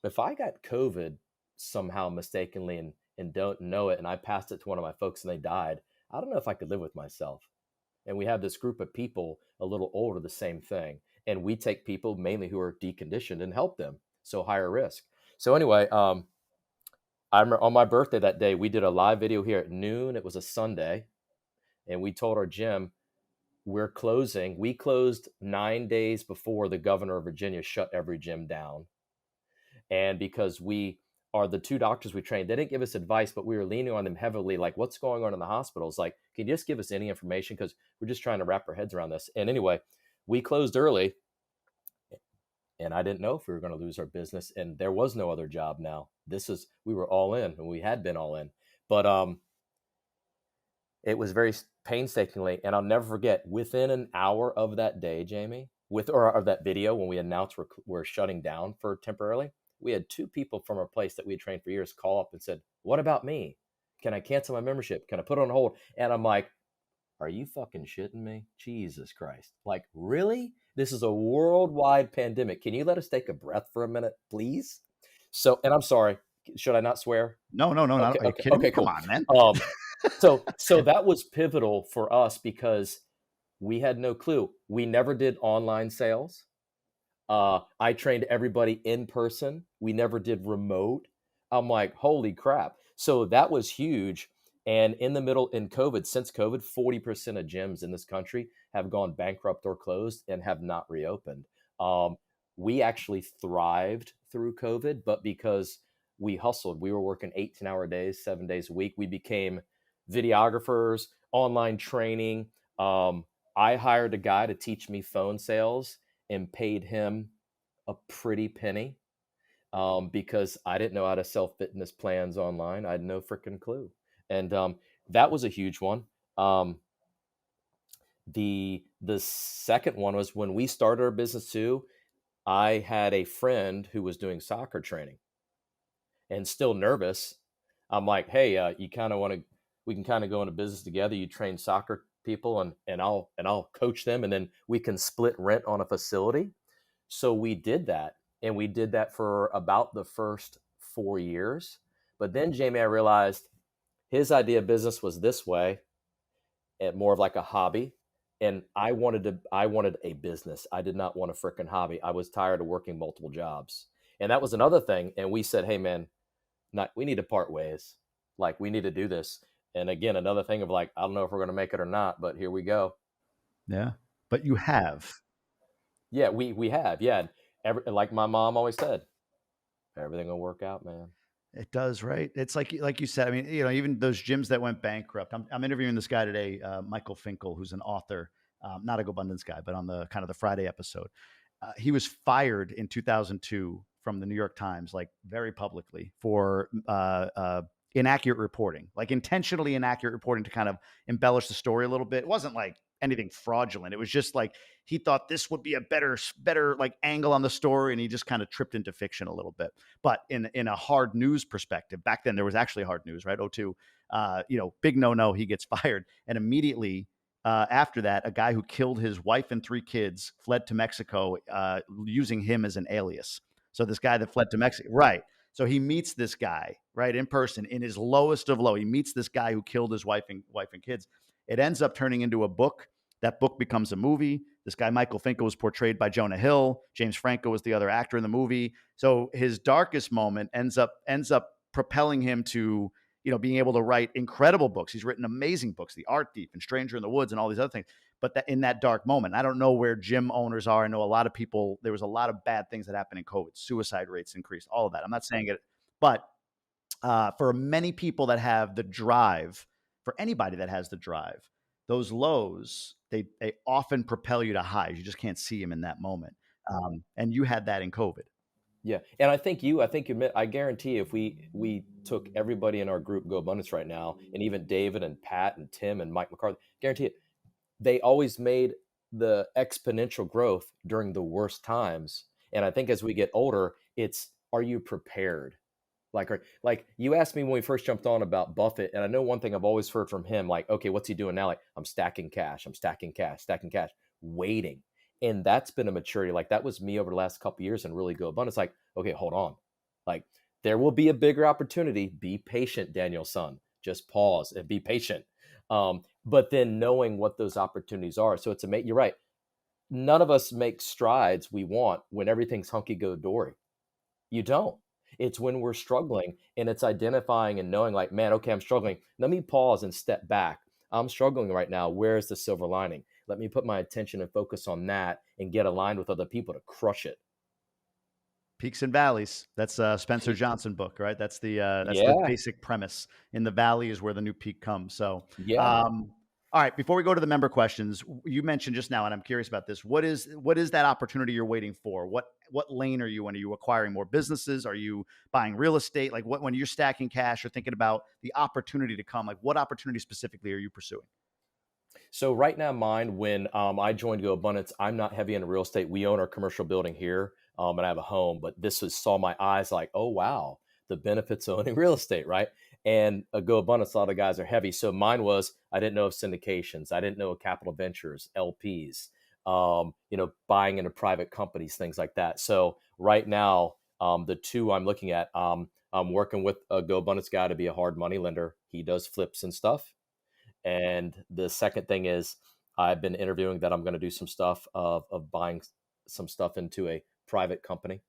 if I got COVID somehow mistakenly and don't know it, and I passed it to one of my folks and they died, I don't know if I could live with myself. And we have this group of people a little older, the same thing. And we take people mainly who are deconditioned and help them. so higher risk. So anyway, I remember on my birthday that day, we did a live video here at noon. It was a Sunday, and we told our gym, we're closing. We closed 9 days before the governor of Virginia shut every gym down. And because we are the two doctors we trained, they didn't give us advice, but we were leaning on them heavily. Like, what's going on in the hospitals? Like, can you just give us any information? Because we're just trying to wrap our heads around this. And anyway, we closed early, and I didn't know if we were going to lose our business. And there was no other job now. We were all in, and we had been all in. But it was very painstakingly, and I'll never forget, within an hour of that day, Jamie, of that video, when we announced we're shutting down for temporarily, we had two people from our place that we had trained for years call up and said, what about me? Can I cancel my membership? Can I put it on hold? And I'm like, are you fucking shitting me? Jesus Christ. Like, really? This is a worldwide pandemic. Can you let us take a breath for a minute, please? So, and I'm sorry, should I not swear? No, no, no, Okay, not. Are you okay, kidding me? okay, Come cool. on, man. So that was pivotal for us because we had no clue. We never did online sales. I trained everybody in person. We never did remote. I'm like, holy crap. So that was huge. And in COVID, since COVID, 40% of gyms in this country have gone bankrupt or closed and have not reopened. We actually thrived through COVID, but because we hustled, we were working 18-hour days, 7 days a week. We became videographers, online training. I hired a guy to teach me phone sales and paid him a pretty penny because I didn't know how to sell fitness plans online. I had no freaking clue. And that was a huge one. The second one was when we started our business too. I had a friend who was doing soccer training and still nervous. I'm like, hey, we can kind of go into business together. You train soccer people and I'll coach them, and then we can split rent on a facility. So we did that, and we did that for about the first 4 years. But then, Jamie, I realized his idea of business was this way, and more of like a hobby. And I wanted a business. I did not want a freaking hobby. I was tired of working multiple jobs. And that was another thing. And we said, hey man, we need to part ways. Like, we need to do this. And again, another thing of like, I don't know if we're going to make it or not, but here we go. Yeah, but you have. Yeah, we have. Yeah. Like my mom always said, everything will work out, man. It does, right? It's like you said. I mean, even those gyms that went bankrupt. I'm interviewing this guy today, Michael Finkel, who's an author, not a Gobundance guy, but on the kind of the Friday episode. He was fired in 2002 from the New York Times, like very publicly, for inaccurate reporting, like intentionally inaccurate reporting to kind of embellish the story a little bit. It wasn't like anything fraudulent. It was just like he thought this would be a better like angle on the story, and he just kind of tripped into fiction a little bit. But in a hard news perspective, back then there was actually hard news, right? '02, big no. He gets fired, and immediately after that, a guy who killed his wife and 3 kids fled to Mexico using him as an alias. So this guy that fled to Mexico, right? So he meets this guy, right, in person, in his lowest of low. He meets this guy who killed his wife and kids. It ends up turning into a book. That book becomes a movie. This guy, Michael Finkel, was portrayed by Jonah Hill. James Franco was the other actor in the movie. So his darkest moment ends up propelling him to, being able to write incredible books. He's written amazing books, The Art Thief and Stranger in the Woods and all these other things. But in that dark moment, I don't know where gym owners are. I know a lot of people, there was a lot of bad things that happened in COVID. Suicide rates increased, all of that. I'm not saying it, but for many people that have the drive, for anybody that has the drive, those lows, they often propel you to highs. You just can't see them in that moment. And you had that in COVID. Yeah, and I guarantee if we took everybody in our group Gobundance right now, and even David and Pat and Tim and Mike McCarthy, guarantee it, they always made the exponential growth during the worst times. And I think as we get older, are you prepared? Like you asked me when we first jumped on about Buffett, and I know one thing I've always heard from him, like, okay, what's he doing now? Like, I'm stacking cash, waiting. And that's been a maturity. Like, that was me over the last couple of years and really go abundance. Like, okay, hold on. Like, there will be a bigger opportunity. Be patient, Daniel son. Just pause and be patient. But then knowing what those opportunities are. So you're right. None of us make strides we want when everything's hunky-dory. You don't. It's when we're struggling and it's identifying and knowing like, man, okay, I'm struggling. Let me pause and step back. I'm struggling right now. Where's the silver lining? Let me put my attention and focus on that and get aligned with other people to crush it. Peaks and valleys. That's Spencer Johnson book, right? That's the Yeah. basic premise. In the valley is where the new peak comes. So, Yeah. all right. Before we go to the member questions, you mentioned just now, and I'm curious about this. What is that opportunity you're waiting for? What lane are you in? Are you acquiring more businesses? Are you buying real estate? Like when you're stacking cash or thinking about the opportunity to come, like what opportunity specifically are you pursuing? So right now, mine, when I joined GoBundance, I'm not heavy into real estate. We own our commercial building here, and I have a home. But this was saw my eyes like, oh wow, the benefits of owning real estate, right? And a GoBundance, a lot of guys are heavy. So mine was I didn't know of syndications, I didn't know of capital ventures, LPs, buying into private companies, things like that. So right now, the two I'm looking at, I'm working with a GoBundance guy to be a hard money lender. He does flips and stuff. And the second thing is I've been interviewing that I'm going to do some stuff of buying some stuff into a private company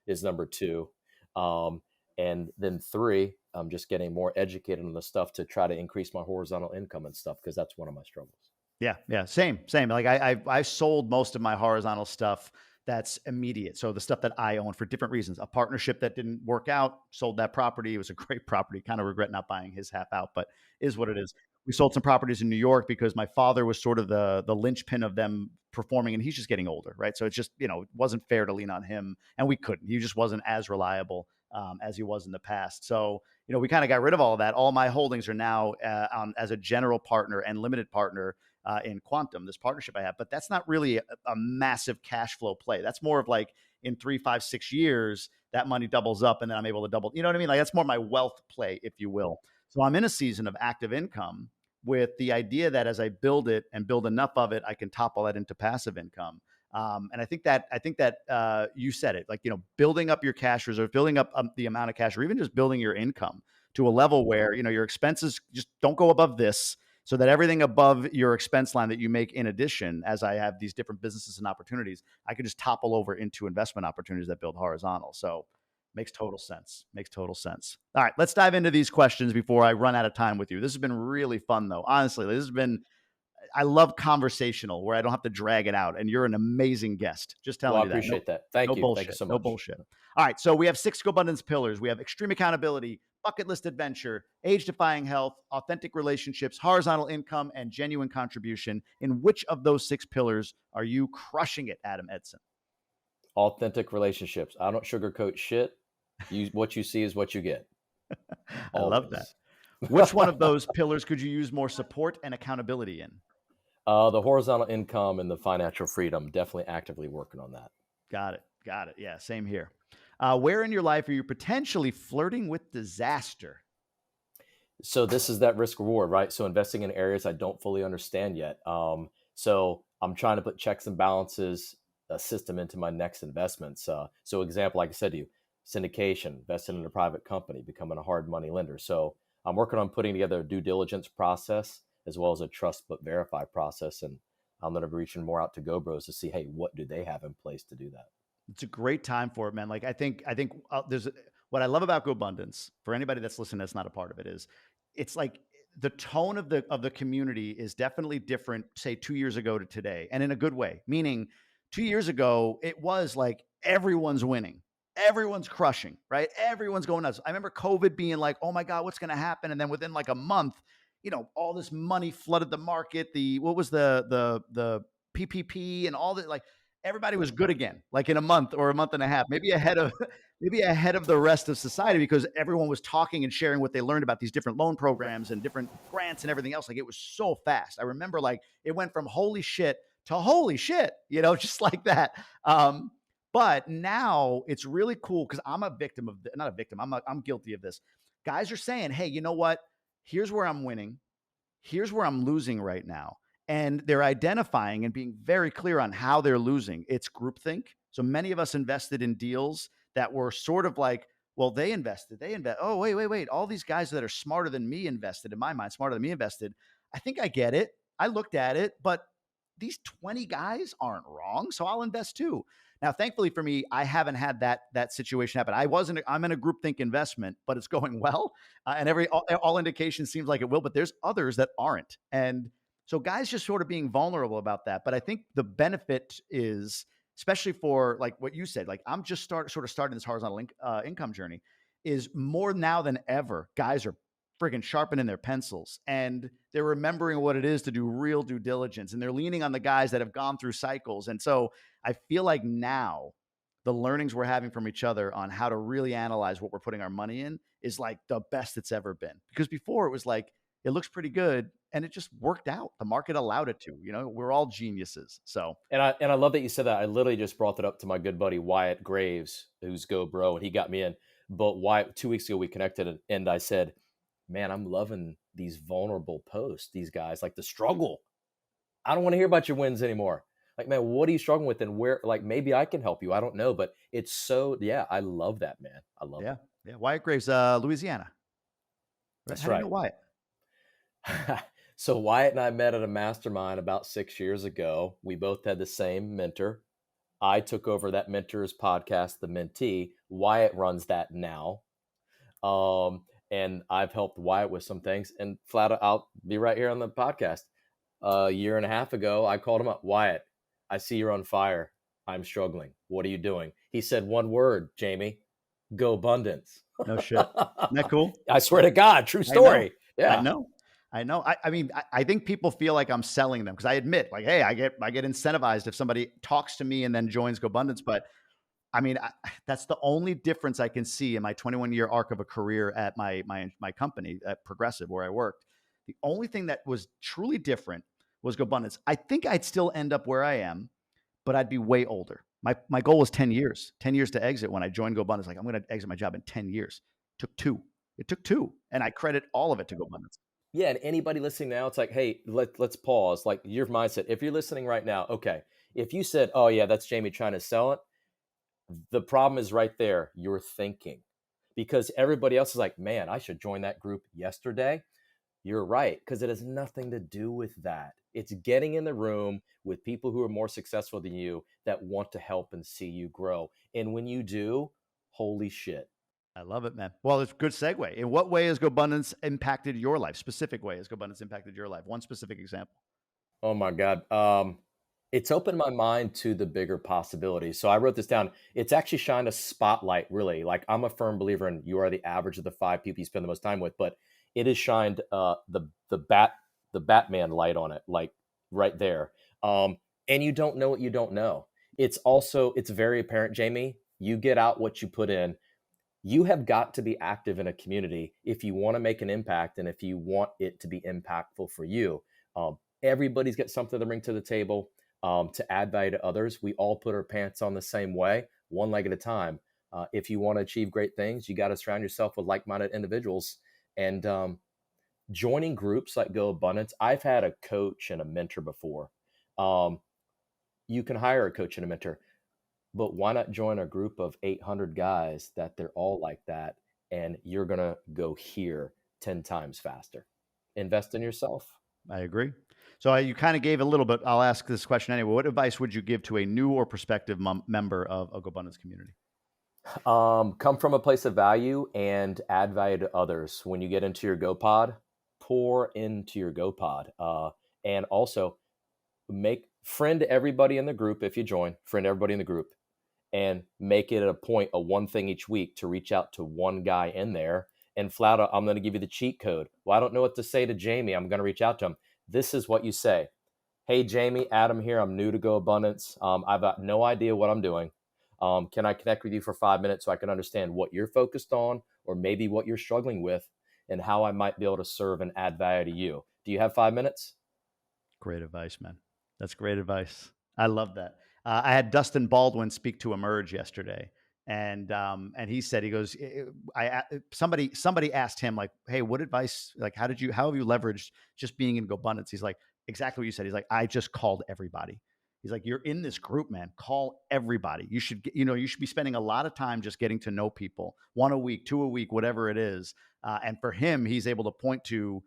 is number two. Um, and then three, I'm just getting more educated on the stuff to try to increase my horizontal income and stuff because that's one of my struggles. Yeah, yeah, same. Like I sold most of my horizontal stuff that's immediate. So the stuff that I own for different reasons. A partnership that didn't work out, sold that property. It was a great property. Kind of regret not buying his half out, but is what it is. We sold some properties in New York because my father was sort of the linchpin of them performing, and he's just getting older, right? So it's just it wasn't fair to lean on him, and we couldn't. He just wasn't as reliable as he was in the past. So we kind of got rid of all of that. All my holdings are now as a general partner and limited partner in Quantum, this partnership I have. But that's not really a massive cash flow play. That's more of like in 3, 5, 6 years, that money doubles up and then I'm able to double. You know what I mean? Like that's more my wealth play, if you will. So I'm in a season of active income with the idea that as I build it and build enough of it, I can topple that into passive income. And I think that you said it, like, building up your cash reserve, building up the amount of cash, or even just building your income to a level where, your expenses just don't go above this, so that everything above your expense line that you make in addition, as I have these different businesses and opportunities, I could just topple over into investment opportunities that build horizontal. So makes total sense. Makes total sense. All right, let's dive into these questions before I run out of time with you. This has been really fun, though. Honestly, I love conversational where I don't have to drag it out. And you're an amazing guest. Just Well, telling I you that. No, appreciate that. no Thank you. Thank you bullshit. so No much. bullshit. All right. So we have 6 GoBundance pillars. We have extreme accountability, bucket list adventure, age defying health, authentic relationships, horizontal income, and genuine contribution. In which of those 6 pillars are you crushing it, Adam Eidson? Authentic relationships. I don't sugarcoat shit. What you see is what you get. I love that. Always. Which one of those pillars could you use more support and accountability in? The horizontal income and the financial freedom, definitely actively working on that. Got it. Got it. Yeah, same here. Where in your life are you potentially flirting with disaster? So this is that risk reward, right? So investing in areas I don't fully understand yet. So I'm trying to put checks and balances, a system into my next investments. So example, like I said to you, syndication, investing in a private company, becoming a hard money lender. So I'm working on putting together a due diligence process as well as a trust but verify process. And I'm going to be reaching more out to GoBros to see, hey, what do they have in place to do that? It's a great time for it, man. Like I think there's what I love about GoBundance for anybody that's listening that's not a part of it is it's like the tone of the community is definitely different, say 2 years ago to today, and in a good way. Meaning, 2 years ago it was like everyone's winning, everyone's crushing, right? Everyone's going nuts. I remember COVID being like, oh my god, what's going to happen? And then within like a month, all this money flooded the market. The what was the PPP and all that, like everybody was good again, like in a month or a month and a half, maybe ahead of maybe ahead of the rest of society because everyone was talking and sharing what they learned about these different loan programs and different grants and everything else. Like it was so fast. I remember like it went from holy shit to holy shit, just like that. But now it's really cool because I'm a victim of not a victim. I'm guilty of this. Guys are saying, hey, you know what? Here's where I'm winning. Here's where I'm losing right now. And they're identifying and being very clear on how they're losing. It's groupthink. So many of us invested in deals that were sort of like, well, they invested. Oh, wait. All these guys that are smarter than me invested, in my mind, smarter than me invested. I think I get it. I looked at it, but these 20 guys aren't wrong. So I'll invest too. Now, thankfully for me, I haven't had that situation happen. I'm in a groupthink investment, but it's going well, and all indications seems like it will. But there's others that aren't, and so guys just sort of being vulnerable about that. But I think the benefit is, especially for like what you said, like I'm just sort of starting this horizontal income journey, is more now than ever. Guys are friggin' sharpening their pencils and they're remembering what it is to do real due diligence, and they're leaning on the guys that have gone through cycles. And so I feel like now the learnings we're having from each other on how to really analyze what we're putting our money in is like the best it's ever been. Because before it was like, it looks pretty good and it just worked out. The market allowed it to, we're all geniuses. So And I love that you said that. I literally just brought that up to my good buddy Wyatt Graves, who's Go Bro, and he got me in. But Wyatt, 2 weeks ago we connected, and I said, "Man, I'm loving these vulnerable posts. These guys like the struggle. I don't want to hear about your wins anymore. Like, man, what are you struggling with, and where? Like, maybe I can help you. I don't know, but it's so yeah. I love that, man. I love yeah, that. yeah. Wyatt Graves, Louisiana. Right? That's How do you know right." Wyatt? So Wyatt and I met at a mastermind about 6 years ago. We both had the same mentor. I took over that mentor's podcast, The Mentee. Wyatt runs that now. And I've helped Wyatt with some things. And flat out, I'll be right here on the podcast. A year and a half ago, I called him up. Wyatt, I see you're on fire. I'm struggling. What are you doing? He said one word, Jamie, Gobundance. No shit. Isn't that cool? I swear to God, true I know. story. I Yeah. know. I know. I mean, I think people feel like I'm selling them because I admit, like, hey, I get incentivized if somebody talks to me and then joins GoBundance. But I mean, that's the only difference I can see in my 21-year arc of a career at my company at Progressive, where I worked. The only thing that was truly different was GoBundance. I think I'd still end up where I am, but I'd be way older. My goal was 10 years, 10 years to exit when I joined GoBundance. Like, I'm going to exit my job in 10 years. It took two. And I credit all of it to GoBundance. Yeah. And anybody listening now, it's like, hey, let's pause. Like your mindset. If you're listening right now, okay. If you said, oh, yeah, that's Jamie trying to sell it, the problem is right there. You're thinking, because everybody else is like, man, I should join that group yesterday. You're right, because it has nothing to do with that. It's getting in the room with people who are more successful than you that want to help and see you grow. And when you do, holy shit. I love it, man. Well, it's a good segue. In what way has GoBundance impacted your life? Specific way has GoBundance impacted your life? One specific example. Oh my God. It's opened my mind to the bigger possibilities. So I wrote this down. It's actually shined a spotlight, really. Like, I'm a firm believer in you are the average of the 5 people you spend the most time with, but it has shined the Batman light on it, like right there. And you don't know what you don't know. It's very apparent, Jamie. You get out what you put in. You have got to be active in a community if you want to make an impact and if you want it to be impactful for you. Everybody's got something to bring to the table to add value to others. We all put our pants on the same way, one leg at a time. If you want to achieve great things, you got to surround yourself with like-minded individuals. And joining groups like Go Abundance, I've had a coach and a mentor before. You can hire a coach and a mentor, but why not join a group of 800 guys that they're all like that, and you're going to go here 10 times faster. Invest in yourself. I agree. So you kind of gave a little bit. I'll ask this question anyway. What advice would you give to a new or prospective member of a GoBundance community? Come from a place of value and add value to others. When you get into your GoPod, pour into your GoPod. And also friend everybody in the group. If you join, friend everybody in the group, and make it a point of one thing each week to reach out to one guy in there. And flat out, I'm going to give you the cheat code. Well, I don't know what to say to Jamie. I'm going to reach out to him. This is what you say. Hey, Jamie, Adam here. I'm new to Go Abundance. I've got no idea what I'm doing. Can I connect with you for 5 minutes so I can understand what you're focused on, or maybe what you're struggling with, and how I might be able to serve and add value to you? Do you have 5 minutes? Great advice, man. That's great advice. I love that. I had Dustin Baldwin speak to Emerge yesterday, and he said, he goes, somebody asked him, like, hey, what advice, like, how have you leveraged just being in GoBundance? He's like, exactly what you said. He's like, I just called everybody. He's like, you're in this group, man. Call everybody. You should be spending a lot of time just getting to know people, 1 a week, 2 a week, whatever it is. And for him, he's able to point to,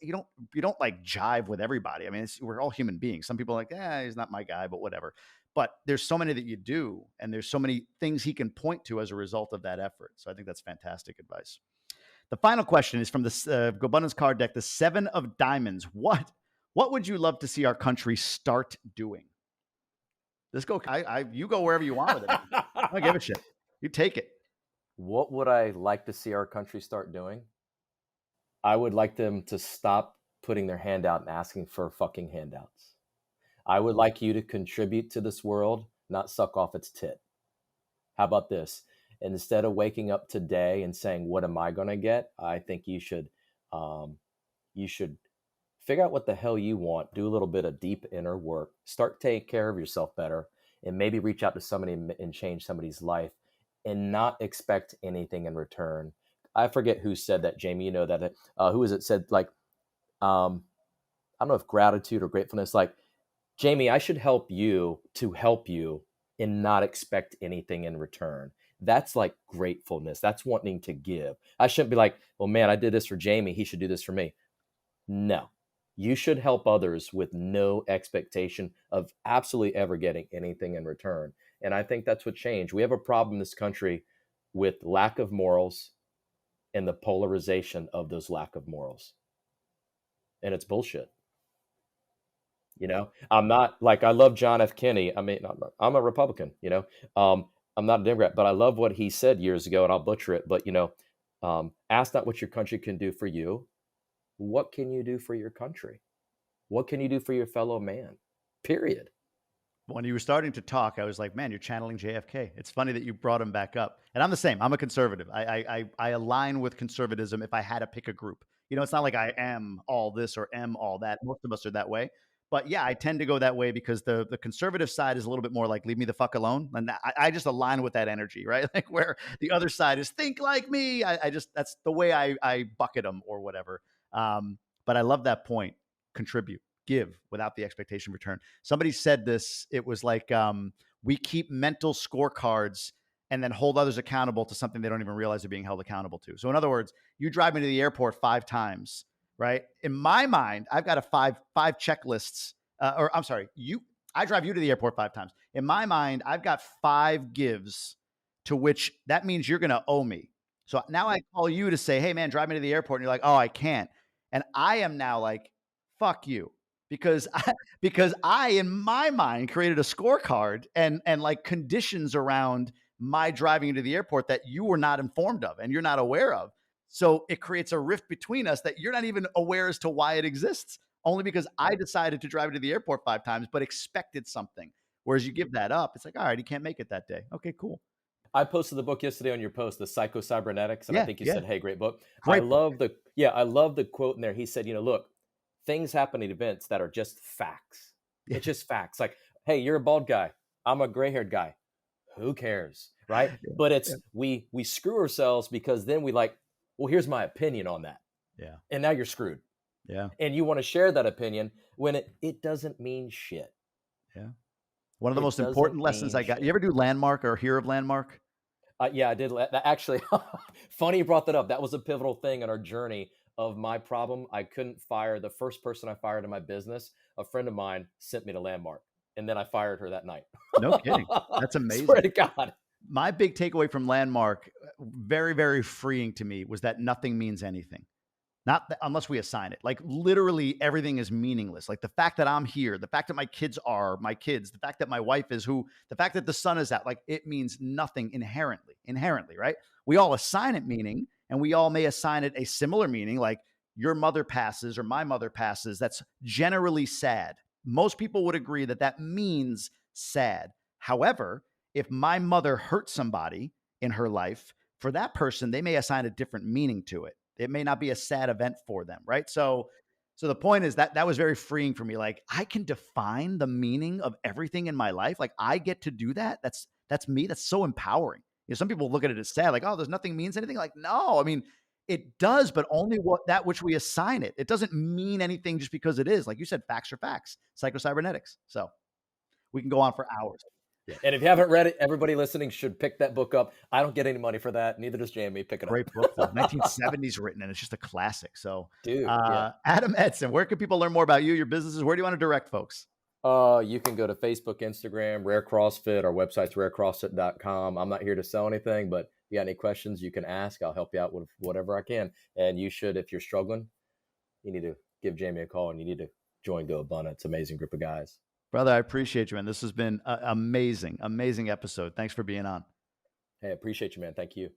you don't like jive with everybody. I mean, we're all human beings. Some people are like, he's not my guy, but whatever. but there's so many that you do, and there's so many things he can point to as a result of that effort. So I think that's fantastic advice. The final question is from the Gobundance card deck, the 7 of Diamonds. What would you love to see our country start doing? Let's go. You go wherever you want with it. I don't give a shit. You take it. What would I like to see our country start doing? I would like them to stop putting their hand out and asking for fucking handouts. I would like you to contribute to this world, not suck off its tit. How about this? And instead of waking up today and saying, what am I going to get? I think you should figure out what the hell you want, do a little bit of deep inner work, start taking care of yourself better, and maybe reach out to somebody and change somebody's life and not expect anything in return. I forget who said that, Jamie, you know that, who was it said, like, I don't know if gratitude or gratefulness, like, Jamie, I should help you to help you and not expect anything in return. That's like gratefulness. That's wanting to give. I shouldn't be like, well, man, I did this for Jamie. He should do this for me. No, you should help others with no expectation of absolutely ever getting anything in return. And I think that's what changed. We have a problem in this country with lack of morals and the polarization of those lack of morals. And it's bullshit. You know, I'm not like, I love John F. Kennedy. I mean, I'm a Republican, you know, I'm not a Democrat, but I love what he said years ago, and I'll butcher it. But, you know, ask not what your country can do for you. What can you do for your country? What can you do for your fellow man? Period. When you were starting to talk, I was like, man, you're channeling JFK. It's funny that you brought him back up. And I'm the same. I'm a conservative. I align with conservatism if I had to pick a group. You know, it's not like I am all this or am all that. Most of us are that way. But yeah, I tend to go that way because the conservative side is a little bit more like, leave me the fuck alone. And I just align with that energy, right? Like where the other side is think like me. I just, that's the way I bucket them or whatever. But I love that point. Contribute, give without the expectation of return. Somebody said this, it was like, we keep mental scorecards and then hold others accountable to something they don't even realize they're being held accountable to. So in other words, you drive me to the airport 5 times, right? In my mind, I've got a five checklists, or I'm sorry, I drive you to the airport 5 times. In my mind, I've got 5 gives to which that means you're going to owe me. So now I call you to say, hey man, drive me to the airport. And you're like, oh, I can't. And I am now like, fuck you. Because I, in my mind, created a scorecard and like conditions around my driving you to the airport that you were not informed of and you're not aware of. So it creates a rift between us that you're not even aware as to why it exists, only because I decided to drive you to the airport 5 times, but expected something. Whereas you give that up, it's like, all right, you can't make it that day. Okay, cool. I posted the book yesterday on your post, the Psycho-Cybernetics, and I think you said, hey, great book. Great I love the quote in there. He said, you know, look, things happen at events that are just facts. Yeah. It's just facts. Like, hey, you're a bald guy. I'm a gray-haired guy. Who cares, right? Yeah. But it's we screw ourselves because then we like, well, here's my opinion on that. Yeah. And now you're screwed. Yeah. And you want to share that opinion when it doesn't mean shit. Yeah. One of the most important lessons I got. You ever do Landmark or hear of Landmark? Yeah, I did. Actually, funny you brought that up. That was a pivotal thing in our journey of my problem. I couldn't fire the first person I fired in my business. A friend of mine sent me to Landmark, and then I fired her that night. No kidding. That's amazing. Swear to God. My big takeaway from Landmark, very, very freeing to me, was that nothing means anything. Unless we assign it. Like literally everything is meaningless. Like the fact that I'm here, the fact that my kids are my kids, the fact that my wife is who, the fact that the sun is out, like it means nothing inherently, right? We all assign it meaning, and we all may assign it a similar meaning, like your mother passes or my mother passes. That's generally sad. Most people would agree that that means sad. However, if my mother hurt somebody in her life, for that person, they may assign a different meaning to it. It may not be a sad event for them, right? So the point is that was very freeing for me. Like I can define the meaning of everything in my life. Like I get to do that. That's me. That's so empowering. You know, some people look at it as sad, like, oh, there's nothing means anything. Like, no, I mean, it does, but only that which we assign it. It doesn't mean anything just because it is. Like you said, facts are facts. Psycho-Cybernetics. So we can go on for hours. Yeah. And if you haven't read it, everybody listening should pick that book up. I don't get any money for that. Neither does Jamie. Pick it up. Great book, though. 1970s written, and it's just a classic. So, dude, Adam Eidson, where can people learn more about you, your businesses? Where do you want to direct folks? You can go to Facebook, Instagram, Rare CrossFit. Our website's rarecrossfit.com. I'm not here to sell anything, but if you got any questions, you can ask. I'll help you out with whatever I can. And you should, if you're struggling, you need to give Jamie a call and you need to join Gobundance. Amazing group of guys. Brother, I appreciate you, man. This has been amazing, amazing episode. Thanks for being on. Hey, appreciate you, man. Thank you.